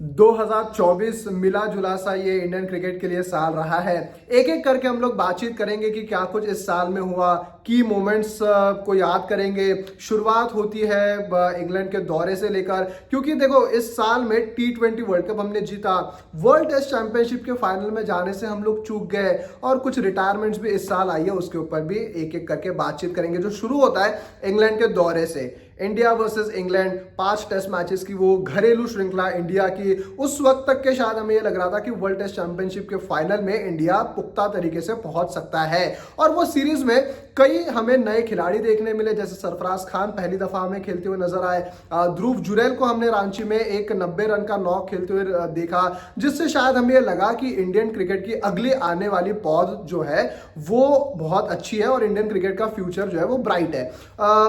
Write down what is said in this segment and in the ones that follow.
2024 मिला जुला सा ये इंडियन क्रिकेट के लिए साल रहा है। एक एक करके हम लोग बातचीत करेंगे कि क्या कुछ इस साल में हुआ, की मोमेंट्स को याद करेंगे। शुरुआत होती है इंग्लैंड के दौरे से लेकर, क्योंकि देखो इस साल में T20 वर्ल्ड कप हमने जीता, वर्ल्ड टेस्ट चैंपियनशिप के फाइनल में जाने से हम लोग चूक गए और कुछ रिटायरमेंट्स भी इस साल आई है, उसके ऊपर भी एक एक करके बातचीत करेंगे। जो शुरू होता है इंग्लैंड के दौरे से, India versus England 5 test matches की वो घरेलू श्रृंखला इंडिया की। उस वक्त तक के शायद हमें ये लग रहा था कि वर्ल्ड टेस्ट चैंपियनशिप के फाइनल में इंडिया पुख्ता तरीके से पहुंच सकता है। और वो सीरीज में कई हमें नए खिलाड़ी देखने मिले, जैसे सरफराज खान पहली दफा हमें खेलते हुए नजर आए। ध्रुव जुरैल को हमने रांची में एक 90 रन का नॉक खेलते हुए देखा, जिससे शायद हमें लगा कि इंडियन क्रिकेट की अगली आने वाली पौध जो है वो बहुत अच्छी है और इंडियन क्रिकेट का फ्यूचर जो है वो ब्राइट है।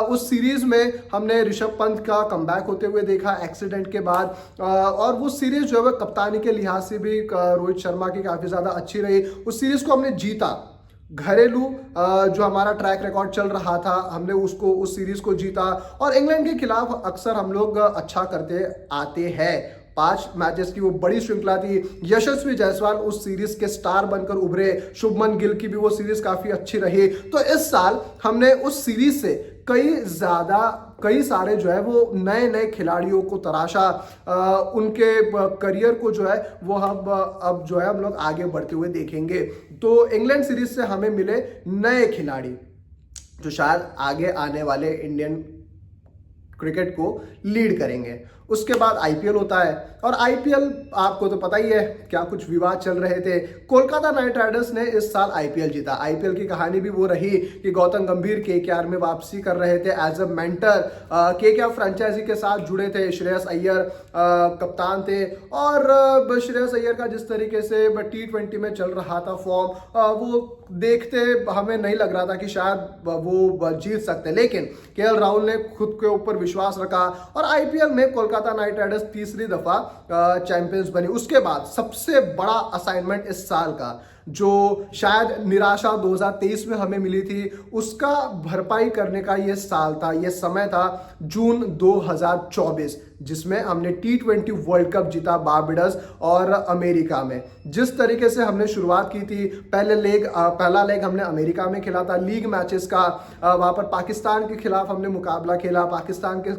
उस सीरीज में हमने ऋषभ पंत का कमबैक होते हुए देखा एक्सीडेंट के बाद, और वो सीरीज जो है वो कप्तानी के लिहाज से भी रोहित शर्मा की काफी ज्यादा अच्छी रही। उस सीरीज को हमने जीता, घरेलू जो हमारा ट्रैक रिकॉर्ड चल रहा था हमने उसको उस सीरीज को जीता। और इंग्लैंड के खिलाफ अक्सर हम लोग अच्छा करते आते हैं। 5 मैचेस की वो बड़ी श्रृंखला थी। यशस्वी जायसवाल उस सीरीज के स्टार बनकर उभरे, शुभमन गिल की भी वो सीरीज काफी अच्छी रही। तो इस साल हमने उस सीरीज से कई सारे जो है वो नए नए खिलाड़ियों को तराशा, उनके करियर को जो है वो हम अब जो है हम लोग आगे बढ़ते हुए देखेंगे। तो इंग्लैंड सीरीज से हमें मिले नए खिलाड़ी जो शायद आगे आने वाले इंडियन क्रिकेट को लीड करेंगे। उसके बाद आईपीएल होता है, और आईपीएल आपको तो पता ही है क्या कुछ विवाद चल रहे थे। कोलकाता नाइट राइडर्स ने इस साल आईपीएल जीता। आईपीएल की कहानी भी वो रही कि गौतम गंभीर केकेआर में वापसी कर रहे थे as a mentor. KKR franchise के साथ जुड़े थे। श्रेयस अय्यर कप्तान थे, और श्रेयस अय्यर का जिस तरीके से T20 में चल रहा था फॉर्म, वो देखते हमें नहीं लग रहा था कि शायद वो जीत सकते, लेकिन केएल राहुल ने खुद के ऊपर विश्वास रखा और आईपीएल में कोलकाता नाइट राइडर्स तीसरी दफा चैंपियंस बनी। उसके बाद सबसे बड़ा असाइनमेंट इस साल का, जो शायद निराशा 2023 में हमें मिली थी, उसका भरपाई करने का ये साल था, ये समय था जून 2024, जिसमें हमने T20 वर्ल्ड कप जीता बारबाडोस और अमेरिका में। जिस तरीके से हमने शुरुआत की थी, पहला लेग हमने अमेरिका में खेला था लीग मैचेस का। वहां पर पाकिस्तान के खिलाफ हमने मुकाबला खेला, पाकिस्तान के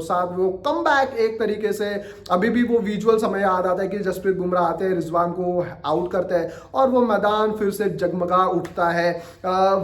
साथ वो कमबैक एक तरीके से अभी भी वो विजुअल्स हमें याद आता है कि जसप्रीत बुमराह आते हैं, रिजवान को आउट करते हैं और वो मैदान फिर से जगमगा उठता है।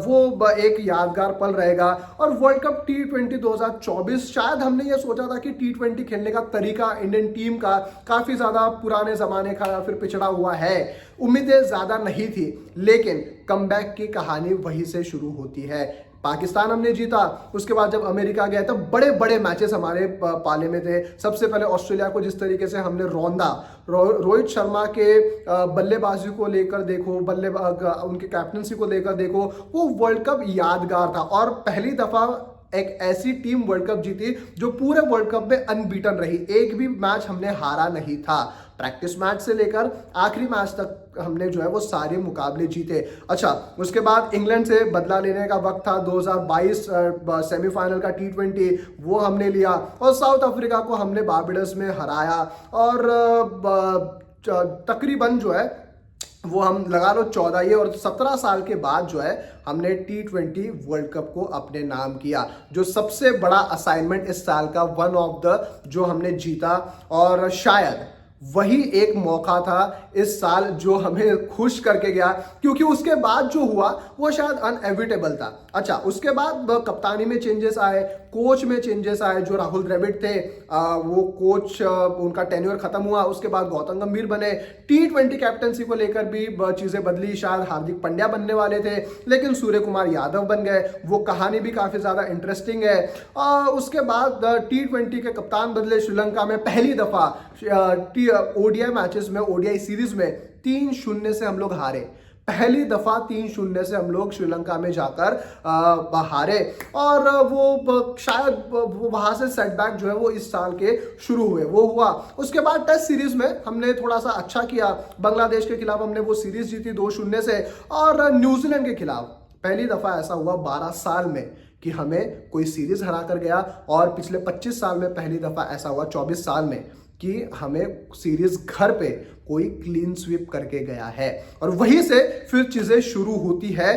वो एक यादगार पल रहेगा। और वर्ल्ड कप T20 2024, शायद हमने ये सोचा था कि T20 खेलने का तरीका इंडियन टीम का काफी ज्यादा पुराने जमाने का या फिर पिछड़ा हुआ है, उम्मीदें ज्यादा नहीं थी, लेकिन कमबैक की कहानी वहीं से शुरू होती है। पाकिस्तान हमने जीता, उसके बाद जब अमेरिका गया तब बड़े बड़े मैचेस हमारे पाले में थे। सबसे पहले ऑस्ट्रेलिया को जिस तरीके से हमने रौंदा, रोहित शर्मा के बल्लेबाजी को लेकर देखो, उनके कैप्टनसी को लेकर देखो, वो वर्ल्ड कप यादगार था। और पहली दफा एक ऐसी टीम वर्ल्ड कप जीती जो पूरे वर्ल्ड कप में अनबीटन रही, एक भी मैच हमने हारा नहीं था। प्रैक्टिस मैच से लेकर आखिरी मैच तक हमने जो है वो सारे मुकाबले जीते। अच्छा, उसके बाद इंग्लैंड से बदला लेने का वक्त था। 2022 सेमीफाइनल का T20 वो हमने लिया, और साउथ अफ्रीका को हमने बारबाडोस में हराया। और तकरीबन जो है वो हम लगा लो 14 और 17 साल के बाद जो है हमने T20 वर्ल्ड कप को अपने नाम किया, जो सबसे बड़ा असाइनमेंट इस साल का वन ऑफ द जो हमने जीता। और शायद वही एक मौका था इस साल जो हमें खुश करके गया, क्योंकि उसके बाद जो हुआ वो शायद अनएविटेबल था। अच्छा, उसके बाद कप्तानी में चेंजेस आए, कोच में चेंजेस आए। जो राहुल द्रविड़ थे वो कोच, उनका टेन्योर खत्म हुआ, उसके बाद गौतम गंभीर बने। T20 कैप्टनसी को लेकर भी चीजें बदली, शायद हार्दिक पांड्या बनने वाले थे, लेकिन सूर्य कुमार यादव बन गए। वो कहानी भी काफी ज्यादा इंटरेस्टिंग है। उसके बाद T20 के कप्तान बदले। श्रीलंका में पहली दफा ओडीआई मैचेस में, ओडीआई सीरीज में 3-0 से हम लोग हारे। पहली दफा 3-0 से हम लोग श्रीलंका में जाकर हारे, और वो शायद वो वहां से सेटबैक जो है वो इस साल के शुरू हुए, वो हुआ। उसके बाद टेस्ट सीरीज में हमने थोड़ा सा अच्छा किया। बांग्लादेश के खिलाफ हमने वो सीरीज जीती 2-0 से, और न्यूजीलैंड के खिलाफ पहली दफा ऐसा हुआ 12 साल में कि हमें कोई सीरीज हरा कर गया, और पिछले 25 साल में पहली दफा ऐसा हुआ 24 साल में कि हमें सीरीज घर पे कोई क्लीन स्वीप करके गया है। और वहीं से फिर चीजें शुरू होती है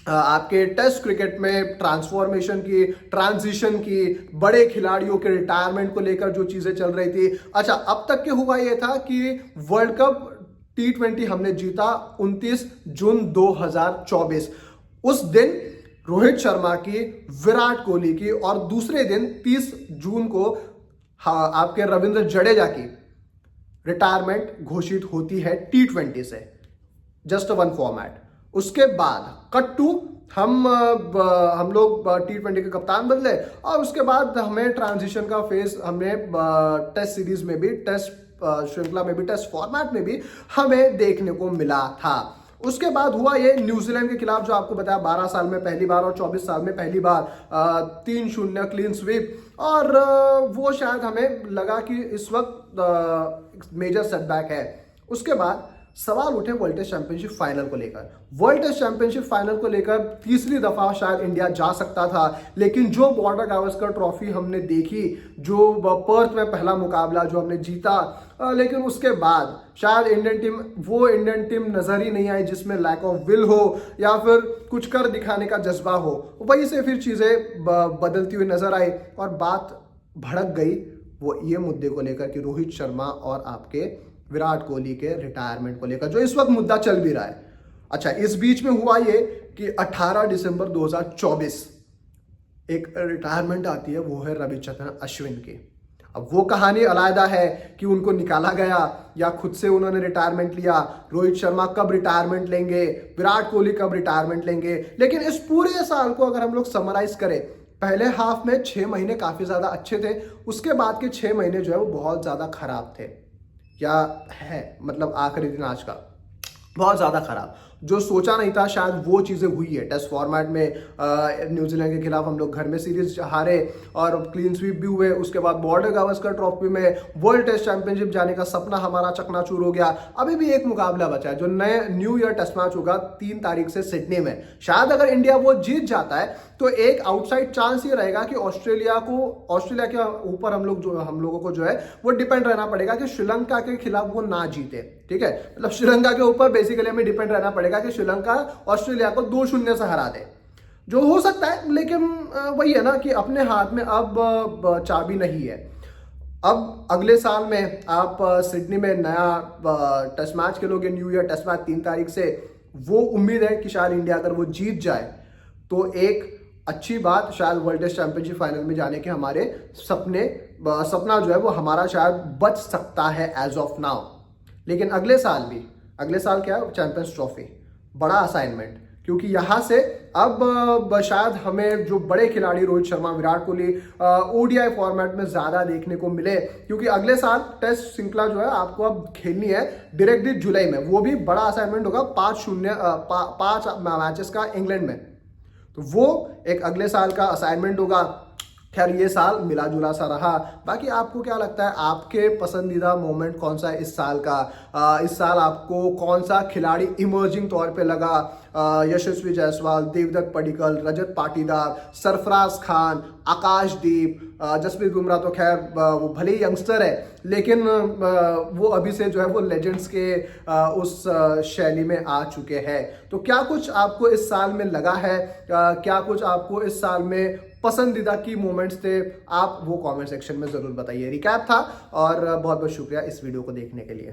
आपके टेस्ट क्रिकेट में ट्रांसफॉर्मेशन की, ट्रांजिशन की, बड़े खिलाड़ियों के रिटायरमेंट को लेकर जो चीजें चल रही थी। अच्छा, अब तक के हुआ यह था कि वर्ल्ड कप T20 हमने जीता 29 जून 2024। उस दिन रोहित शर्मा की, विराट कोहली की, और दूसरे दिन 30 जून को आपके रविंद्र जडेजा की रिटायरमेंट घोषित होती है T20 से, जस्ट वन फॉर्मेट। उसके बाद कट टू हम लोग T20 के कप्तान बदले, और उसके बाद हमें ट्रांजिशन का फेज हमने टेस्ट सीरीज में भी, टेस्ट श्रृंखला में भी, टेस्ट फॉर्मेट में भी हमें देखने को मिला था। उसके बाद हुआ ये न्यूजीलैंड के खिलाफ, जो आपको बताया 12 साल में पहली बार और 24 साल में पहली बार 3-0 क्लीन स्वीप, और वो शायद हमें लगा कि इस वक्त मेजर सेटबैक है। उसके बाद सवाल उठे वर्ल्ड टेस्ट चैंपियनशिप फाइनल को लेकर। वर्ल्ड टेस्ट चैंपियनशिप फाइनल को लेकर तीसरी दफा शायद इंडिया जा सकता था, लेकिन जो बॉर्डर गावस्कर ट्रॉफी हमने देखी, जो पर्थ में पहला मुकाबला जो हमने जीता, लेकिन उसके बाद शायद इंडियन टीम नजर ही नहीं आई जिसमें लैक ऑफ विल हो या फिर कुछ कर दिखाने का जज्बा हो। वहीं से फिर चीजें बदलती हुई नजर आई और बात भड़क गई वो ये मुद्दे को लेकर कि रोहित शर्मा और आपके विराट कोहली के रिटायरमेंट को लेकर, जो इस वक्त मुद्दा चल भी रहा है। अच्छा, इस बीच में हुआ ये कि 18 दिसंबर 2024 एक रिटायरमेंट आती है, वो है रविचंद्रन अश्विन की। अब वो कहानी अलग है कि उनको निकाला गया या खुद से उन्होंने रिटायरमेंट लिया। रोहित शर्मा कब रिटायरमेंट लेंगे, विराट कोहली कब रिटायरमेंट लेंगे। लेकिन इस पूरे साल को अगर हम लोग समराइज करें, पहले हाफ में 6 महीने काफी ज्यादा अच्छे थे, उसके बाद के 6 महीने जो है वो बहुत ज्यादा खराब थे, या है मतलब आखिरी दिन आज का बहुत ज्यादा खराब। जो सोचा नहीं था शायद वो चीजें हुई है। टेस्ट फॉर्मेट में न्यूजीलैंड के खिलाफ हम लोग घर में सीरीज हारे और क्लीन स्वीप भी हुए। उसके बाद बॉर्डर गावस्कर ट्रॉफी में वर्ल्ड टेस्ट चैंपियनशिप जाने का सपना हमारा चकनाचूर हो गया। अभी भी एक मुकाबला बचा है जो न्यू ईयर टेस्ट मैच होगा 3 तारीख से सिडनी में। शायद अगर इंडिया वो जीत जाता है तो एक आउटसाइड चांस ये रहेगा कि ऑस्ट्रेलिया के ऊपर हम लोगों को जो है वो डिपेंड रहना पड़ेगा कि श्रीलंका के खिलाफ वो ना जीते। ठीक है, मतलब श्रीलंका के ऊपर बेसिकली हमें डिपेंड रहना पड़ेगा कि श्रीलंका ऑस्ट्रेलिया को 2-0 से हरा दे, जो हो सकता है। लेकिन वही है ना कि अपने हाथ में अब चाबी नहीं है। अब अगले साल में आप सिडनी में नया टेस्ट मैच खेलोगे, न्यू ईयर टेस्ट मैच 3 तारीख से। वो उम्मीद है कि शायद इंडिया अगर वो जीत जाए तो एक अच्छी बात, शायद वर्ल्ड टेस्ट चैंपियनशिप फाइनल में जाने के हमारे सपना जो है वो हमारा शायद बच सकता है एज ऑफ नाउ। लेकिन अगले साल क्या है, चैंपियंस ट्रॉफी, बड़ा असाइनमेंट, क्योंकि यहाँ से अब शायद हमें जो बड़े खिलाड़ी रोहित शर्मा, विराट कोहली ओडीआई फॉर्मेट में ज्यादा देखने को मिले, क्योंकि अगले साल टेस्ट श्रृंखला जो है आपको अब खेलनी है डायरेक्टली जुलाई में। वो भी बड़ा असाइनमेंट होगा, 5 मैचेस का इंग्लैंड में, तो वो एक अगले साल का असाइनमेंट होगा। खैर ये साल मिला जुला सा रहा। बाकी आपको क्या लगता है, आपके पसंदीदा मोमेंट कौन सा है इस साल का? इस साल आपको कौन सा खिलाड़ी इमर्जिंग तौर पे लगा? यशस्वी जायसवाल, देवदत्त पडिक्कल, रजत पाटीदार, सरफराज खान, आकाशदीप, जसप्रीत बुमराह तो खैर वो भले ही यंगस्टर है, लेकिन वो अभी से जो है वो लेजेंड्स के उस शैली में आ चुके हैं। तो क्या कुछ आपको इस साल में लगा है? क्या कुछ आपको इस साल में पसंदीदा की मोमेंट्स थे? आप वो कमेंट सेक्शन में जरूर बताइए। रिकैप था और बहुत बहुत शुक्रिया इस वीडियो को देखने के लिए।